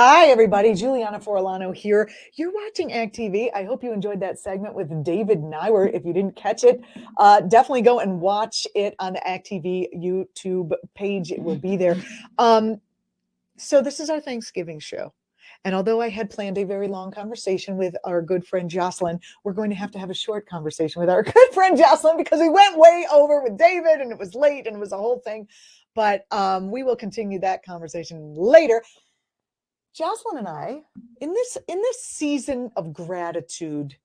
Hi, everybody. Juliana Forlano here. You're watching Act.tv. I hope you enjoyed that segment with David Nywer. If you didn't catch it, definitely go and watch it on the Act.tv YouTube page. It will be there. So this is our Thanksgiving show. And although I had planned a very long conversation with our good friend Jocelyn, we're going to have a short conversation with our good friend Jocelyn because we went way over with David and it was late and it was a whole thing. But we will continue that conversation later. Jocelyn and I, in this season of gratitude,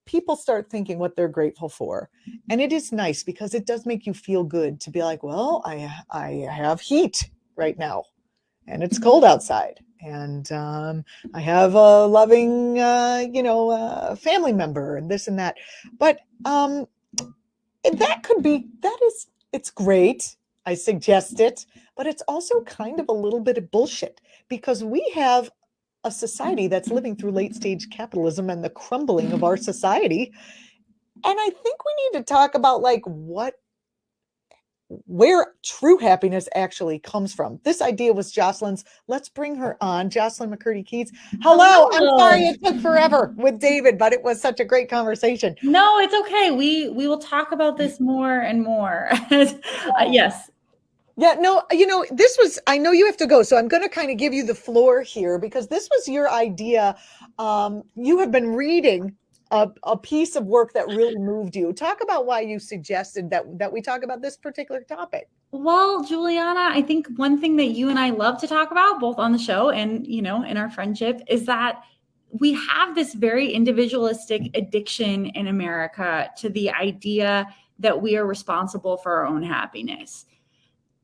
people start thinking what they're grateful for. And it is nice because it does make you feel good to be like, well, I have heat right now and it's cold outside. And I have a loving, family member and this and that. But it's great. I suggest it, but it's also kind of a little bit of bullshit because we have a society that's living through late stage capitalism and the crumbling of our society. And I think we need to talk about where true happiness actually comes from. This idea was Jocelyn's. Let's bring her on. Jocelyn McCurdy Keats. Hello. I'm sorry it took forever with David, but it was such a great conversation. No, it's okay. We will talk about this more and more. Yes. Yeah, no, I know you have to go, so I'm going to kind of give you the floor here because this was your idea. You have been reading a piece of work that really moved you. Talk about why you suggested that we talk about this particular topic. Well, Juliana, I think one thing that you and I love to talk about, both on the show and, in our friendship, is that we have this very individualistic addiction in America to the idea that we are responsible for our own happiness.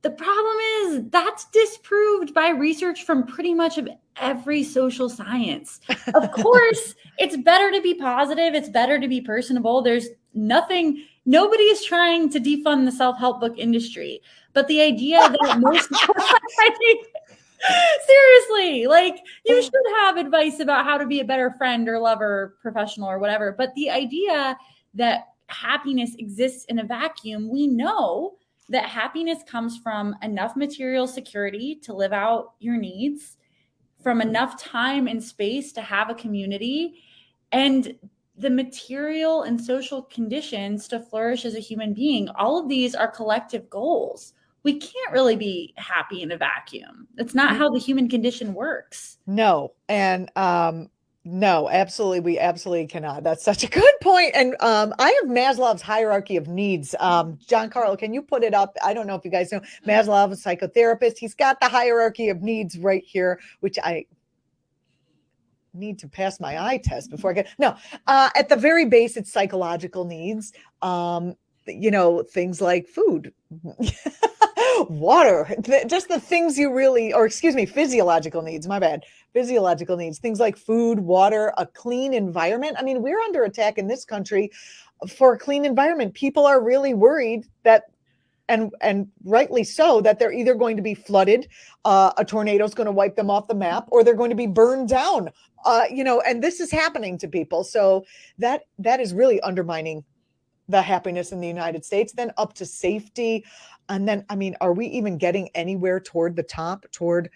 The problem is that's disproved by research from pretty much every social science. Of course, it's better to be positive. It's better to be personable. Nobody is trying to defund the self-help book industry. But the idea that seriously, you should have advice about how to be a better friend or lover, professional or whatever. But the idea that happiness exists in a vacuum, we know that happiness comes from enough material security to live out your needs, from enough time and space to have a community, and the material and social conditions to flourish as a human being. All of these are collective goals. We can't really be happy in a vacuum. That's not how the human condition works. No. And no, absolutely. We absolutely cannot. That's such a good point. And I have Maslow's hierarchy of needs. John Carl, can you put it up? I don't know if you guys know Maslow, a psychotherapist. He's got the hierarchy of needs right here, which I need to pass my eye test before I get. No, at the very base, it's psychological needs. Things like food, water, just the things you really, or excuse me, physiological needs, my bad. Physiological needs, things like food, water, a clean environment. I mean, we're under attack in this country for a clean environment. People are really worried that, and rightly so, that they're either going to be flooded, a tornado is going to wipe them off the map, or they're going to be burned down, and this is happening to people. So that is really undermining the happiness in the United States, then up to safety. And then, I mean, are we even getting anywhere toward the top, toward,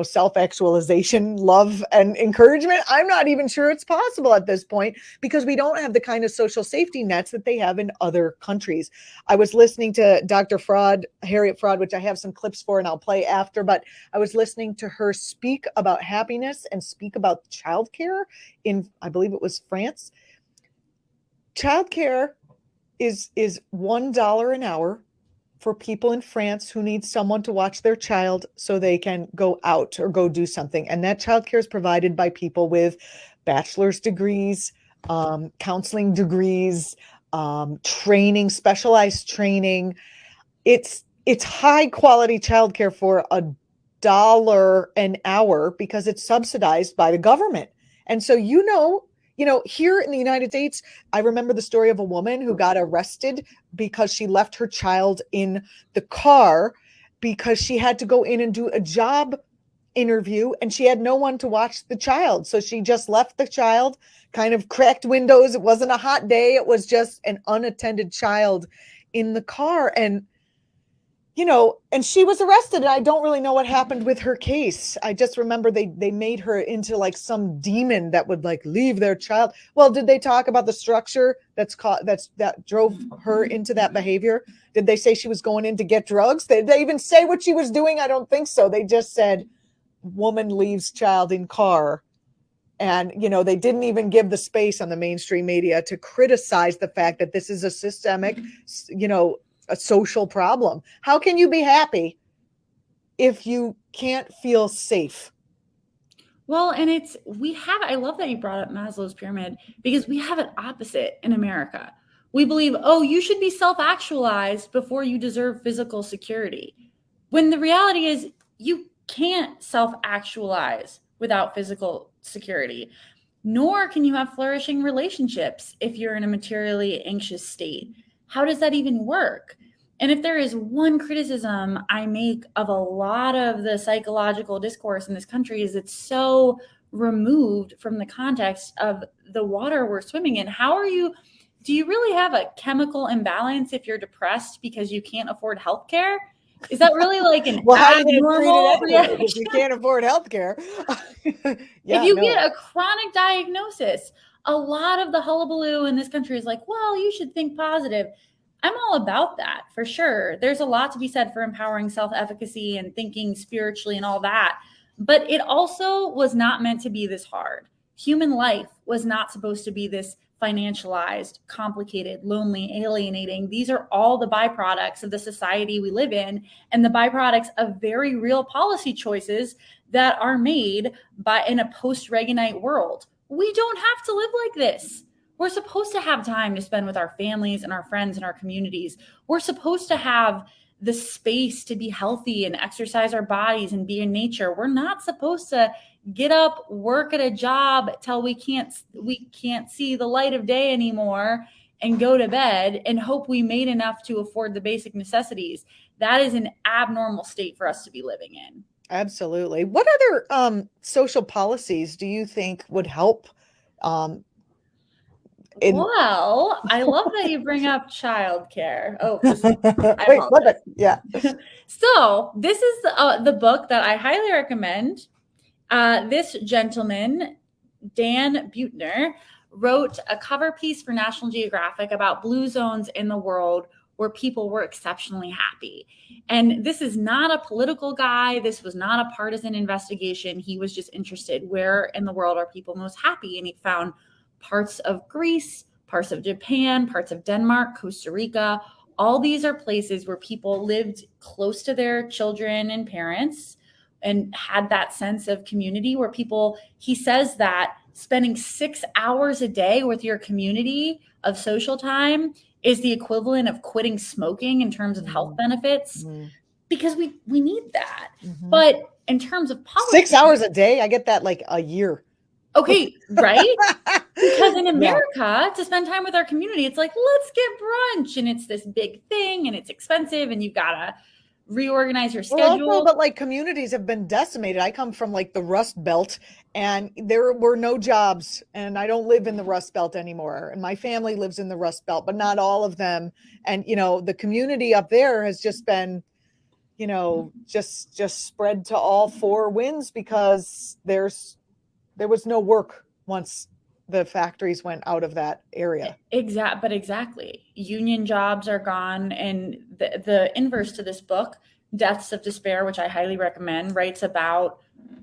self-actualization, love, and encouragement? I'm not even sure it's possible at this point because we don't have the kind of social safety nets that they have in other countries. I was listening to Dr. Fraad, Harriet Fraad, which I have some clips for and I'll play after, but I was listening to her speak about happiness and speak about childcare in, I believe it was France. Childcare is $1 an hour for people in France who need someone to watch their child so they can go out or go do something. And that childcare is provided by people with bachelor's degrees, counseling degrees, training, specialized training. It's high quality childcare for $1 an hour because it's subsidized by the government. And so, here in the United States, I remember the story of a woman who got arrested because she left her child in the car because she had to go in and do a job interview and she had no one to watch the child. So she just left the child, kind of cracked windows. It wasn't a hot day. It was just an unattended child in the car. And and she was arrested, and I don't really know what happened with her case. I just remember they made her into like some demon that would like leave their child. Well, did they talk about the structure that drove her into that behavior? Did they say she was going in to get drugs? Did they even say what she was doing? I don't think so. They just said woman leaves child in car. And, they didn't even give the space on the mainstream media to criticize the fact that this is a systemic, a social problem. How can you be happy if you can't feel safe? Well, and I love that you brought up Maslow's pyramid, because we have it opposite in America. We believe, oh, you should be self-actualized before you deserve physical security. When the reality is you can't self-actualize without physical security, nor can you have flourishing relationships if you're in a materially anxious state. How does that even work? And if there is one criticism I make of a lot of the psychological discourse in this country, is it's so removed from the context of the water we're swimming in. Do you really have a chemical imbalance if you're depressed because you can't afford healthcare? Is that really like an abnormal reaction? If you can't afford healthcare? If you get a chronic diagnosis, a lot of the hullabaloo in this country is like, well, you should think positive. I'm all about that, for sure. There's a lot to be said for empowering self-efficacy and thinking spiritually and all that. But it also was not meant to be this hard. Human life was not supposed to be this financialized, complicated, lonely, alienating. These are all the byproducts of the society we live in, and the byproducts of very real policy choices that are made in a post-Reaganite world. We don't have to live like this. We're supposed to have time to spend with our families and our friends and our communities. We're supposed to have the space to be healthy and exercise our bodies and be in nature. We're not supposed to get up, work at a job till we can't see the light of day anymore and go to bed and hope we made enough to afford the basic necessities. That is an abnormal state for us to be living in. Absolutely. What other social policies do you think would help? Well, I love that you bring up childcare. Oh, yeah. So this is the book that I highly recommend. This gentleman, Dan Buettner, wrote a cover piece for National Geographic about blue zones in the world where people were exceptionally happy. And this is not a political guy. This was not a partisan investigation. He was just interested, where in the world are people most happy? And he found parts of Greece, parts of Japan, parts of Denmark, Costa Rica. All these are places where people lived close to their children and parents and had that sense of community, where he says that spending 6 hours a day with your community of social time is the equivalent of quitting smoking in terms of health benefits, because we need that. But in terms of politics, 6 hours a day, I get that like a year. Okay, right? Because in America, to spend time with our community, it's like, let's get brunch. And it's this big thing and it's expensive and you've got to reorganize your schedule. Well, but like communities have been decimated. I come from like the Rust Belt, and there were no jobs, and I don't live in the Rust Belt anymore. And my family lives in the Rust Belt, but not all of them. And, the community up there has just been, just spread to all four winds, because there was no work once the factories went out of that area. Exactly. Union jobs are gone. And the inverse to this book, Deaths of Despair, which I highly recommend, writes about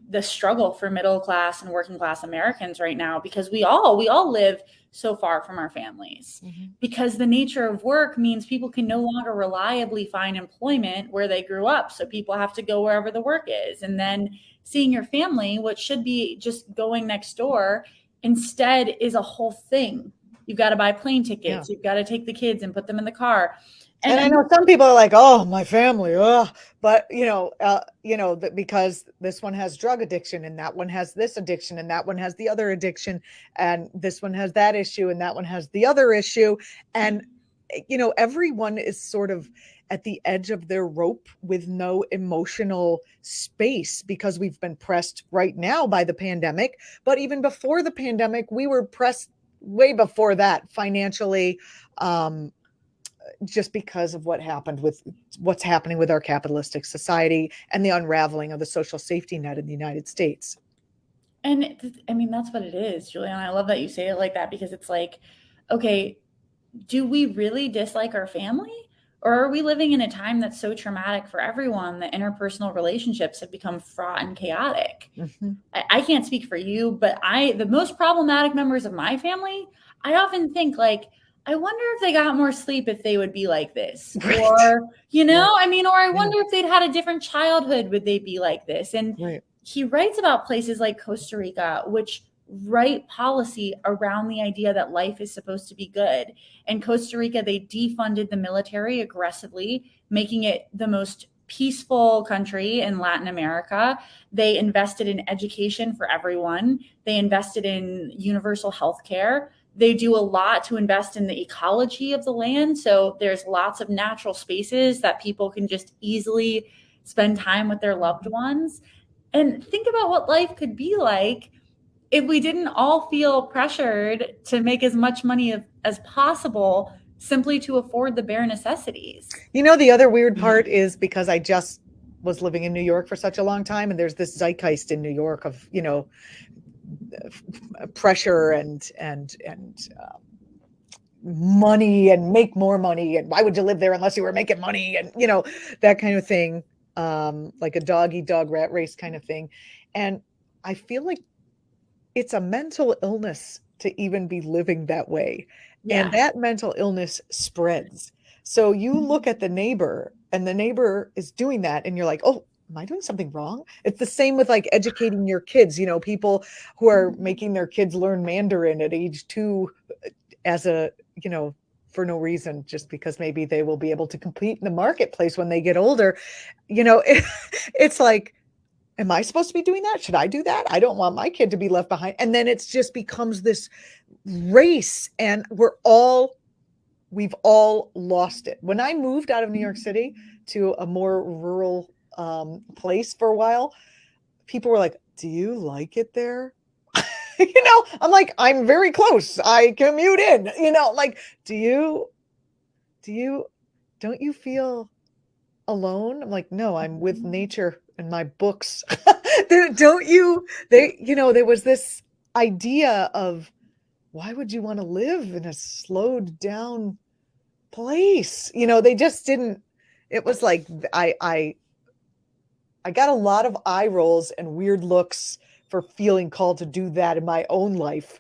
the struggle for middle class and working class Americans right now, because we all live so far from our families, because the nature of work means people can no longer reliably find employment where they grew up. So people have to go wherever the work is. And then seeing your family, what should be just going next door, instead is a whole thing. You've got to buy plane tickets. You've got to take the kids and put them in the car. And I know some people are like, oh, my family, but because this one has drug addiction, and that one has this addiction, and that one has the other addiction, and this one has that issue, and that one has the other issue. And, everyone is sort of at the edge of their rope with no emotional space, because we've been pressed right now by the pandemic. But even before the pandemic, we were pressed way before that financially, just because of what's happening with our capitalistic society and the unraveling of the social safety net in the United States. And I mean, that's what it is, Juliana. I love that you say it like that, because it's like, okay, do we really dislike our family? Or are we living in a time that's so traumatic for everyone that interpersonal relationships have become fraught and chaotic? Mm-hmm. I can't speak for you, but the most problematic members of my family, I often think like, I wonder if they got more sleep if they would be like this. Right. Or, you know, Yeah. I mean, or I wonder if they'd had a different childhood, would they be like this? And Right. he writes about places like Costa Rica, which write policy around the idea that life is supposed to be good. In Costa Rica, they defunded the military aggressively, making it the most peaceful country in Latin America. They invested in education for everyone. They invested in universal health care. They do a lot to invest in the ecology of the land. So there's lots of natural spaces that people can just easily spend time with their loved ones. And think about what life could be like if we didn't all feel pressured to make as much money as possible simply to afford the bare necessities. You know, the other weird part is, because I just was living in New York for such a long time, and there's this zeitgeist in New York of, you know, pressure and money, and make more money, and why would you live there unless you were making money, and, you know, that kind of thing, like a dog eat dog rat race kind of thing. And I feel like it's a mental illness to even be living that way. Yeah. And that mental illness spreads. So you look at the neighbor, and the neighbor is doing that, and you're like, oh, am I doing something wrong? It's the same with like educating your kids, you know, people who are making their kids learn Mandarin at age 2 as a, you know, for no reason, just because maybe they will be able to compete in the marketplace when they get older. You know, it's like, am I supposed to be doing that? Should I do that? I don't want my kid to be left behind. And then it's just becomes this race, and we've all lost it. When I moved out of New York City to a more rural place for a while, people were like, do you like it there? You know, I'm like, I'm very close. I commute in, you know, like, don't you feel alone? I'm like, no, I'm with nature and my books. Don't you, you know, there was this idea of, why would you want to live in a slowed down place? You know, they just didn't, it was like, I got a lot of eye rolls and weird looks for feeling called to do that in my own life.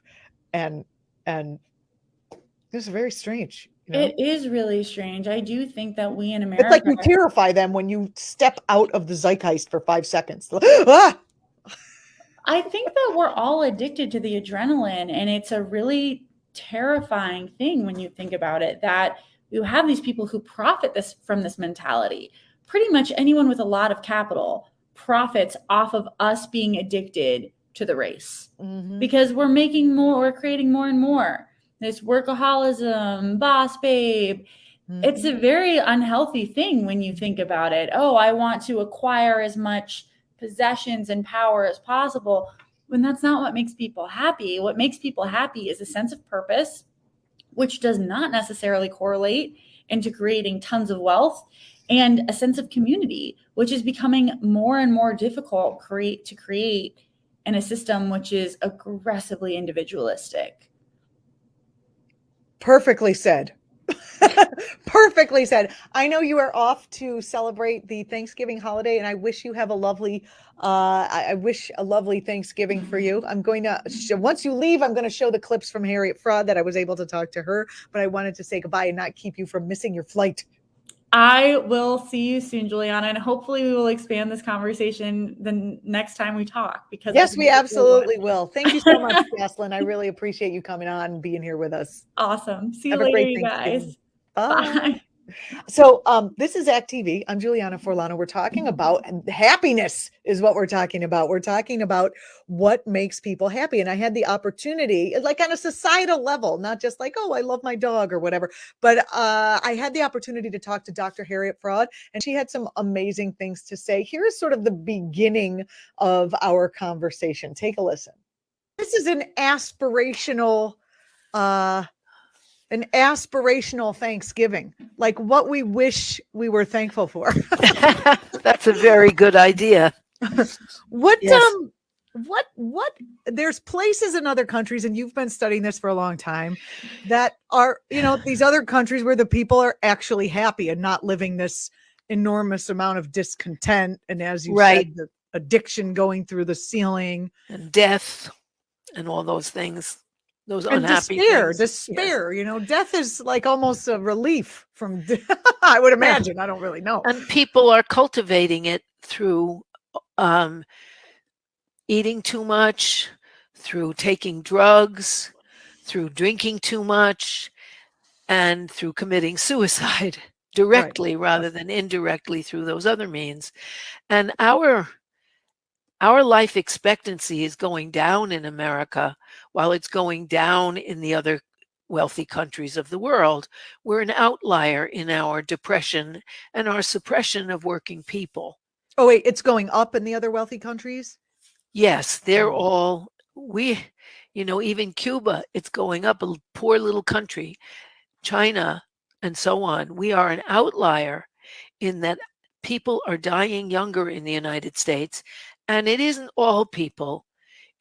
And this is very strange. You know? It is really strange. I do think that we in It's like America, you terrify them when you step out of the zeitgeist for 5 seconds. Ah! I think that we're all addicted to the adrenaline, and it's a really terrifying thing when you think about it, that you have these people who profit from this mentality. Pretty much anyone with a lot of capital profits off of us being addicted to the race, because we're making more, we're creating more and more. This workaholism, boss babe. It's a very unhealthy thing when you think about it. Oh, I want to acquire as much possessions and power as possible, when that's not what makes people happy. What makes people happy is a sense of purpose, which does not necessarily correlate into creating tons of wealth, and a sense of community, which is becoming more and more difficult to create in a system which is aggressively individualistic. Perfectly said. Perfectly said. I know you are off to celebrate the Thanksgiving holiday, and I wish you have a lovely I wish a lovely Thanksgiving for you. I'm going to once you leave, I'm going to show the clips from Harriet Fraad that I was able to talk to her, but I wanted to say goodbye and not keep you from missing your flight. I will see you soon, Juliana, and hopefully we will expand this conversation the next time we talk. Because yes, we absolutely will. Thank you so much, Jocelyn. I really appreciate you coming on and being here with us. Awesome. See you Have a later, great you guys. Bye. Bye. So this is Act TV. I'm Juliana Forlano. We're talking about happiness is what we're talking about. We're talking about what makes people happy. And I had the opportunity, like on a societal level, not just like, oh, I love my dog or whatever, but I had the opportunity to talk to Dr. Harriet Fraad, and she had some amazing things to say. Here's sort of the beginning of our conversation. Take a listen. This is an aspirational An aspirational Thanksgiving, like what we wish we were thankful for. That's a very good idea. What Yes. what there's places in other countries, and you've been studying this for a long time, that are, these other countries where the people are actually happy and not living this enormous amount of discontent, and as you Right. said, the addiction going through the ceiling, And death and all those things, those and unhappy despair. things. Yes. Death is like almost a relief from I would imagine. I don't really know. And people are cultivating it through eating too much, through taking drugs, through drinking too much, and through committing suicide directly rather than indirectly through those other means. And our life expectancy is going down in America while it's going down in the other wealthy countries of the world. We're an outlier in our depression and our suppression of working people. Oh, wait, it's going up in the other wealthy countries? Yes, they're all, even Cuba, it's going up, a poor little country, China, and so on. We are an outlier in that people are dying younger in the United States. And it isn't all people,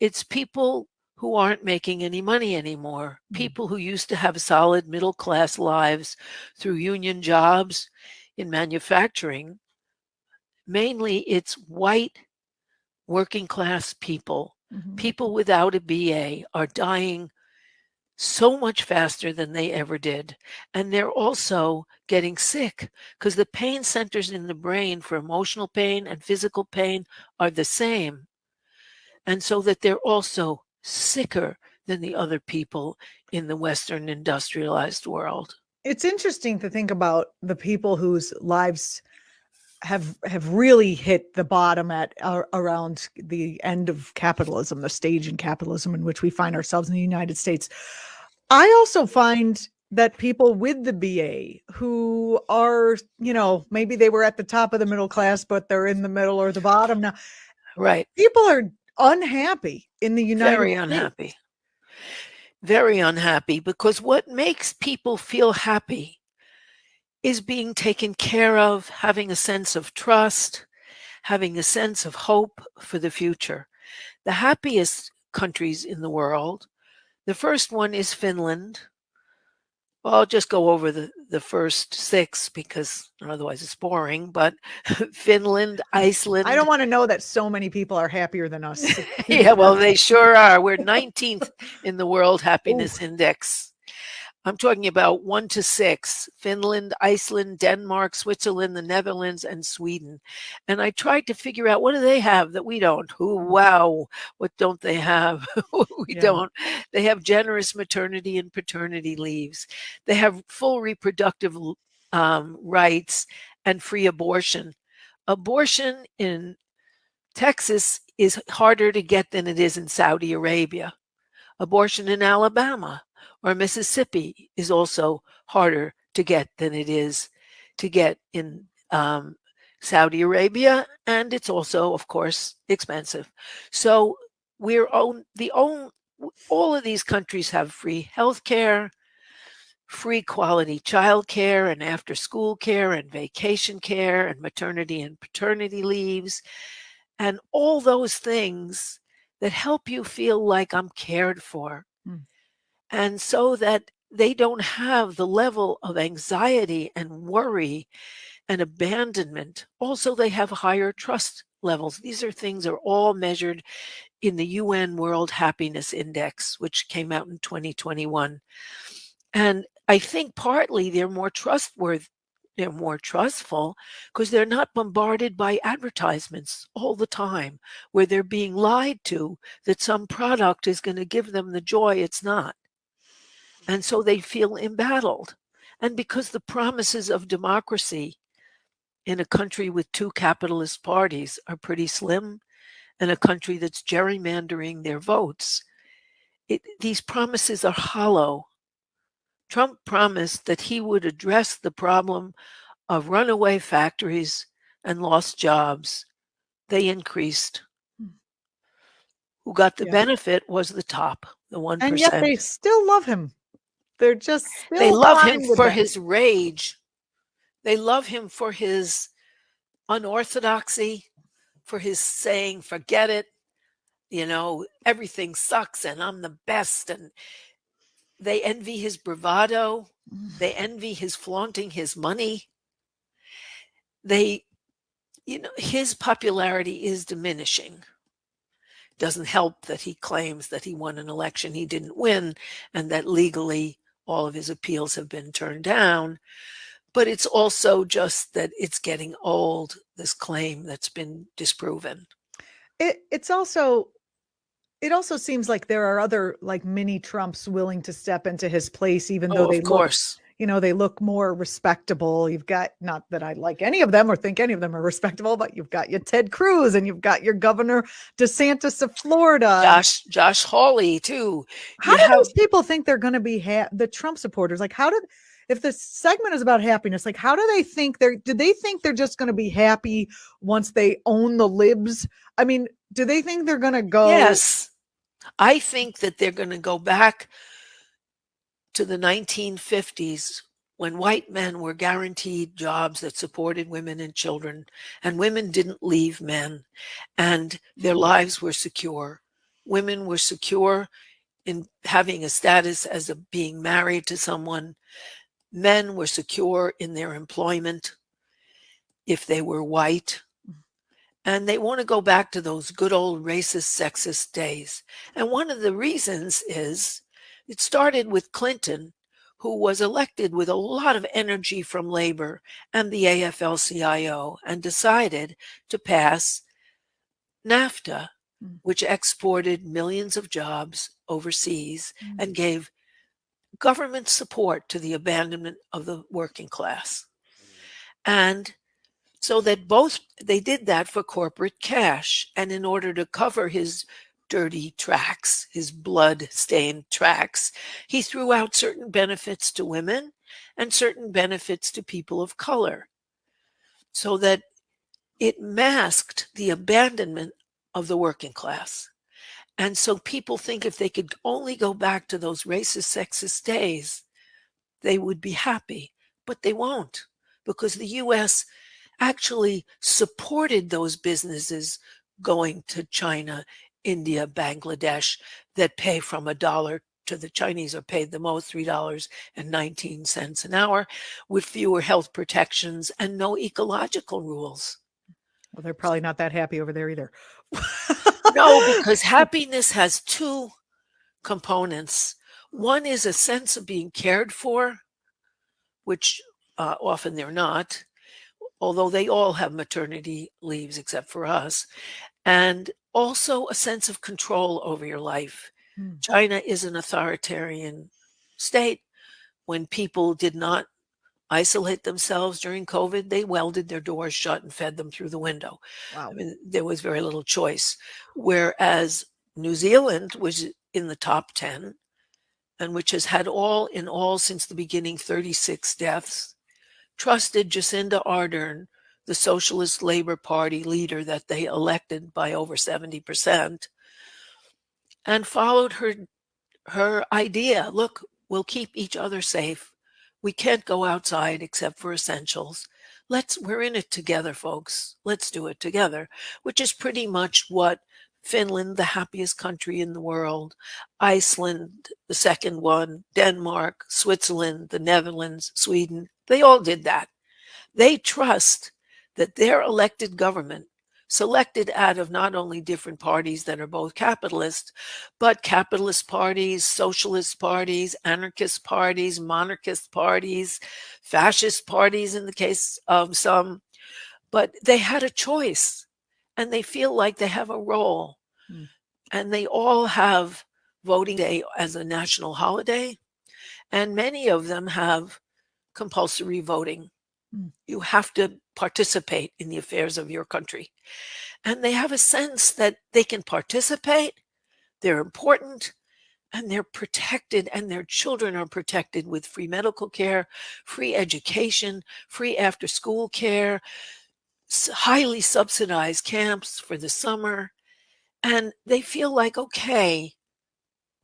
it's people who aren't making any money anymore. People who used to have solid middle class lives through union jobs in manufacturing. Mainly it's white working class people, people without a BA, are dying so much faster than they ever did. And they're also getting sick because the pain centers in the brain for emotional pain and physical pain are the same. And so that they're also sicker than the other people in the Western industrialized world. It's interesting to think about the people whose lives have really hit the bottom at around the end of capitalism, the stage in capitalism in which we find ourselves in the United States. I also find that people with the BA who are, maybe they were at the top of the middle class, but they're in the middle or the bottom now. Right. People are unhappy in the United Very States. unhappy. Very unhappy, because what makes people feel happy is being taken care of, having a sense of trust, having a sense of hope for the future. The happiest countries in the world, the first one is Finland. Well, I'll just go over the first 6 because otherwise it's boring, but Finland, Iceland. I don't want to know that so many people are happier than us. Yeah, well, they sure are. We're 19th in the World Happiness Index. I'm talking about 1 to 6, Finland, Iceland, Denmark, Switzerland, the Netherlands, and Sweden. And I tried to figure out, what do they have that we don't? Wow, what don't they have? We don't. They have generous maternity and paternity leaves. They have full reproductive rights and free abortion. Abortion in Texas is harder to get than it is in Saudi Arabia. Abortion in Alabama or Mississippi is also harder to get than it is to get in Saudi Arabia, and it's also, of course, expensive. So all of these countries have free health care, free quality child care and after school care and vacation care and maternity and paternity leaves and all those things that help you feel like I'm cared for. And so that they don't have the level of anxiety and worry and abandonment. Also, they have higher trust levels. These things are all measured in the UN World Happiness Index, which came out in 2021. And I think partly they're more trustworthy. They're more trustful because they're not bombarded by advertisements all the time where they're being lied to that some product is going to give them the joy it's not. And so they feel embattled. And because the promises of democracy in a country with 2 capitalist parties are pretty slim, and a country that's gerrymandering their votes, these promises are hollow. Trump promised that he would address the problem of runaway factories and lost jobs. They increased. Who got the benefit was the top, the 1%. And yet they still love him. They're just They still love him fine with for that. his rage. They love him for his unorthodoxy, for his saying, forget it, everything sucks and I'm the best. And they envy his bravado. They envy his flaunting his money. They, his popularity is diminishing. Doesn't help that he claims that he won an election he didn't win and that legally all of his appeals have been turned down. But it's also just that it's getting old, this claim that's been disproven. It also seems like there are other like mini Trumps willing to step into his place, even though Oh, of course. they look more respectable. You've got, not that I like any of them or think any of them are respectable, but you've got your Ted Cruz and you've got your Governor DeSantis of Florida. Josh Hawley too. How do those people think they're going to be the Trump supporters? Like, if the segment is about happiness, like, how do they think do they think they're just going to be happy once they own the libs? I mean, do they think they're going to go? Yes. I think that they're going to go back to the 1950s when white men were guaranteed jobs that supported women and children, and women didn't leave men, and their lives were secure. Women were secure in having a status as being married to someone. Men were secure in their employment if they were white. And they want to go back to those good old racist, sexist days. And one of the reasons is it started with Clinton, who was elected with a lot of energy from labor and the AFL-CIO and decided to pass NAFTA, which exported millions of jobs overseas and gave government support to the abandonment of the working class. And so that they did that for corporate cash. And in order to cover his dirty tracks, his blood-stained tracks, he threw out certain benefits to women and certain benefits to people of color, so that it masked the abandonment of the working class. And so people think if they could only go back to those racist, sexist days, they would be happy. But they won't, because the U.S. actually supported those businesses going to China, India, Bangladesh, that pay from $1 to the Chinese are paid the most, $3.19 an hour, with fewer health protections and no ecological rules. Well, they're probably not that happy over there either. No, because happiness has two components. One is a sense of being cared for, which often they're not, although they all have maternity leaves except for us, and also a sense of control over your life. China is an authoritarian state. When people did not isolate themselves during COVID, they welded their doors shut and fed them through the window. Wow. I mean, there was very little choice. Whereas New Zealand was in the top 10, and which has had all in all since the beginning 36 deaths, trusted Jacinda Ardern, the Socialist Labor Party leader that they elected by over 70%, and followed her idea. Look, we'll keep each other safe. We can't go outside except for essentials. We're in it together, folks. Let's do it together, which is pretty much what Finland, the happiest country in the world, Iceland, the second one, Denmark, Switzerland, the Netherlands, Sweden, they all did that. They trust that their elected government, selected out of not only different parties that are both capitalist, but capitalist parties, socialist parties, anarchist parties, monarchist parties, fascist parties in the case of some, but they had a choice and they feel like they have a role. And they all have voting day as a national holiday, and many of them have compulsory voting. You have to participate in the affairs of your country. And they have a sense that they can participate, they're important, and they're protected, and their children are protected with free medical care, free education, free after-school care, highly subsidized camps for the summer. And they feel like, okay,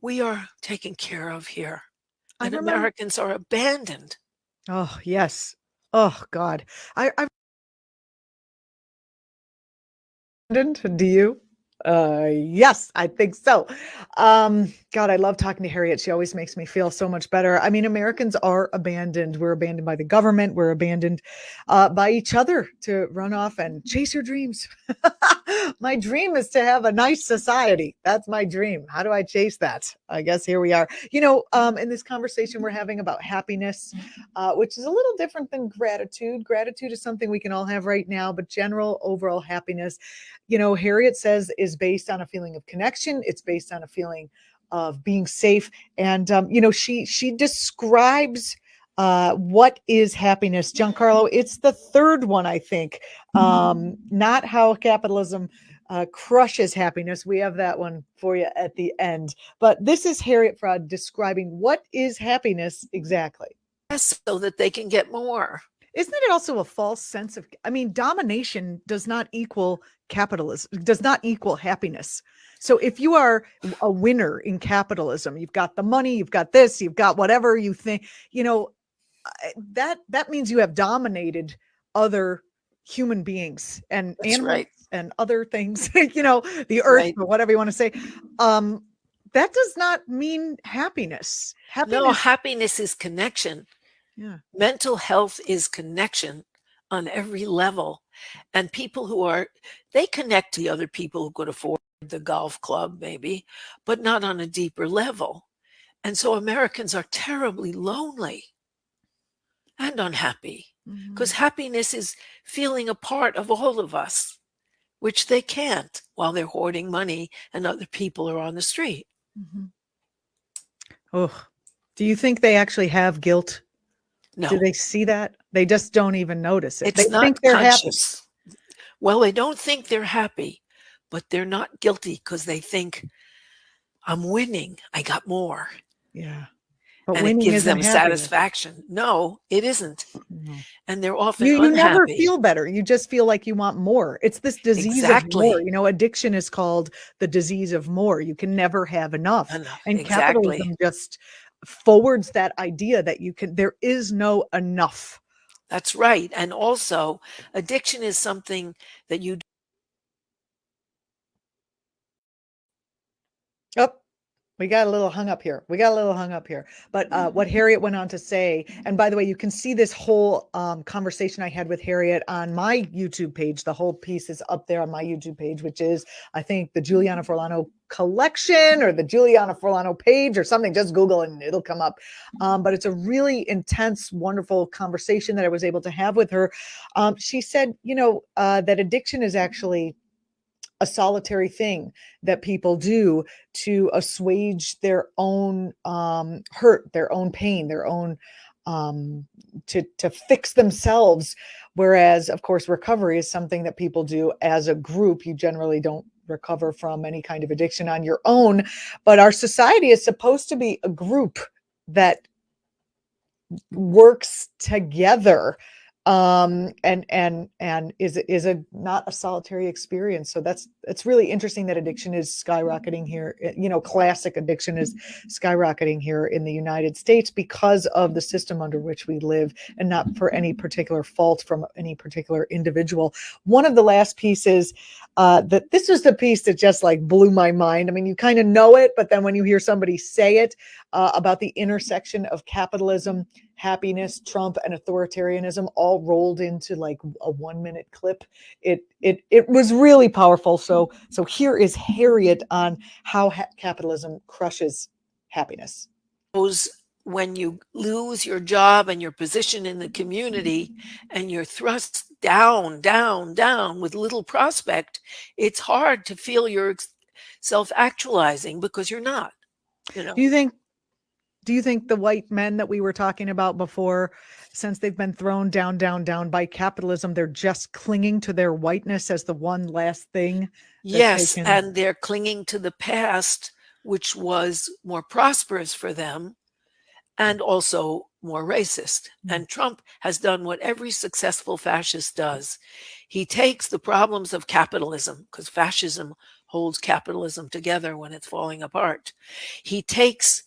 we are taken care of here. I And remember. Americans are abandoned. Oh, yes. Oh, God. I do you? Yes, I think so. God, I love talking to Harriet. She always makes me feel so much better. I mean, Americans are abandoned. We're abandoned by the government. We're abandoned by each other to run off and chase your dreams. My dream is to have a nice society. That's my dream. How do I chase that? I guess here we are. In this conversation we're having about happiness, which is a little different than gratitude. Gratitude is something we can all have right now, but general overall happiness, Harriet says, is based on a feeling of connection. It's based on a feeling of being safe. And, she describes what is happiness. Giancarlo, it's the third one, I think. Not how capitalism crushes happiness. We have that one for you at the end. But this is Harriet Fraad describing what is happiness exactly. Yes, so that they can get more. Isn't it also a false sense of, domination does not equal capitalism, does not equal happiness. So if you are a winner in capitalism, you've got the money, you've got this, you've got whatever you think, that means you have dominated other human beings and That's animals right. and other things, the earth, Right. or whatever you want to say. That does not mean happiness. No, happiness is connection. Yeah. Mental health is connection on every level. And people they connect to the other people who could afford the golf club, maybe, but not on a deeper level. And so Americans are terribly lonely and unhappy because happiness is feeling a part of all of us, which they can't while they're hoarding money and other people are on the street. Oh, do you think they actually have guilt? No. Do they see that? They just don't even notice it. It's They not think they're conscious. Well, they don't think they're happy, but they're not guilty because they think, I'm winning. I got more. Yeah. But And it winning gives isn't them happiness. satisfaction. No, it isn't. No. And they're often You never unhappy. feel better. You just feel like you want more. It's this disease Exactly. of more. Addiction is called the disease of more. You can never have enough. And Exactly. capitalism just forwards that idea that there is no enough. That's right. And also, addiction is something that you Oh, we got a little hung up here. But what Harriet went on to say, and by the way, you can see this whole conversation I had with Harriet on my YouTube page. The whole piece is up there on my YouTube page, which is, I think, the Juliana Forlano collection or the Juliana Forlano page or something. Just Google and it'll come up. But it's a really intense, wonderful conversation that I was able to have with her. She said, that addiction is actually a solitary thing that people do to assuage their own hurt, their own pain, their own to fix themselves. Whereas, of course, recovery is something that people do as a group. You generally don't recover from any kind of addiction on your own, but our society is supposed to be a group that works together, and is a not a solitary experience. So it's really interesting that addiction is skyrocketing here. Classic addiction is skyrocketing here in the United States because of the system under which we live, and not for any particular fault from any particular individual. One of the last pieces, that this was the piece that just like blew my mind. I mean, you kind of know it, but then when you hear somebody say it, about the intersection of capitalism, happiness, Trump, and authoritarianism all rolled into like a 1-minute clip. It was really powerful. So here is Harriet on how capitalism crushes happiness. When you lose your job and your position in the community and you're thrust down, down, down with little prospect, it's hard to feel you're self-actualizing because you're not. Do you think the white men that we were talking about before, since they've been thrown down, down, down by capitalism, they're just clinging to their whiteness as the one last thing? Yes, and they're clinging to the past, which was more prosperous for them and also more racist. And Trump has done what every successful fascist does. He takes the problems of capitalism, because fascism holds capitalism together when it's falling apart. He takes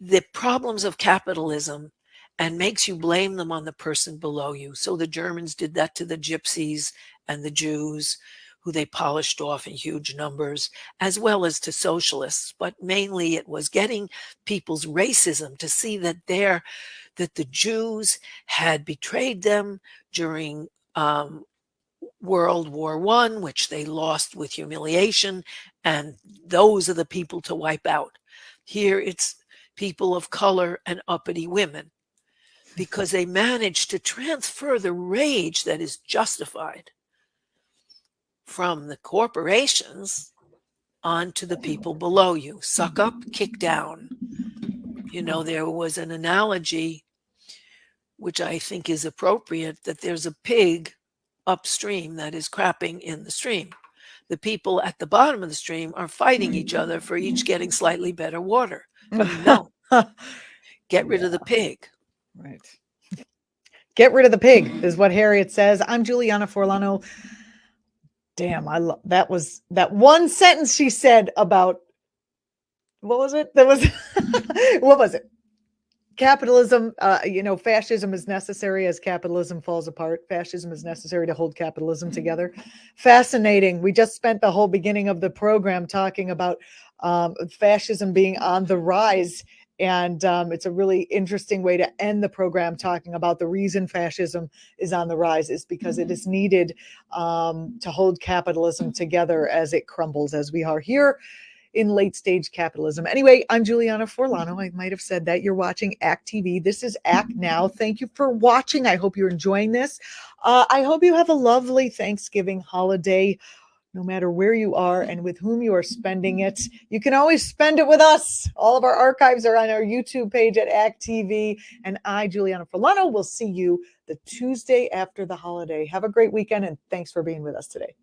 the problems of capitalism and makes you blame them on the person below you. So the Germans did that to the gypsies and the Jews, who they polished off in huge numbers, as well as to socialists. But mainly it was getting people's racism to see that the Jews had betrayed them during World War I, which they lost with humiliation, and those are the people to wipe out. Here it's people of color and uppity women, because they managed to transfer the rage that is justified from the corporations onto the people below you. Suck up, kick down. You know, there was an analogy, which I think is appropriate, that there's a pig upstream that is crapping in the stream. The people at the bottom of the stream are fighting each other for each getting slightly better water. No, get rid of the pig. Right. Get rid of the pig is what Harriet says. I'm Juliana Forlano. Damn, I love that. Was that one sentence she said about, what was it? That was what was it? Capitalism, fascism is necessary as capitalism falls apart. Fascism is necessary to hold capitalism together. Fascinating. We just spent the whole beginning of the program talking about fascism being on the rise. And it's a really interesting way to end the program, talking about the reason fascism is on the rise is because it is needed to hold capitalism together as it crumbles, as we are here in late stage capitalism. Anyway, I'm Juliana Forlano. I might have said that. You're watching ACT TV. This is ACT Now. Thank you for watching. I hope you're enjoying this. I hope you have a lovely Thanksgiving holiday, no matter where you are and with whom you are spending it. You can always spend it with us. All of our archives are on our YouTube page at ACT TV. And I, Juliana Forlano, will see you the Tuesday after the holiday. Have a great weekend, and thanks for being with us today.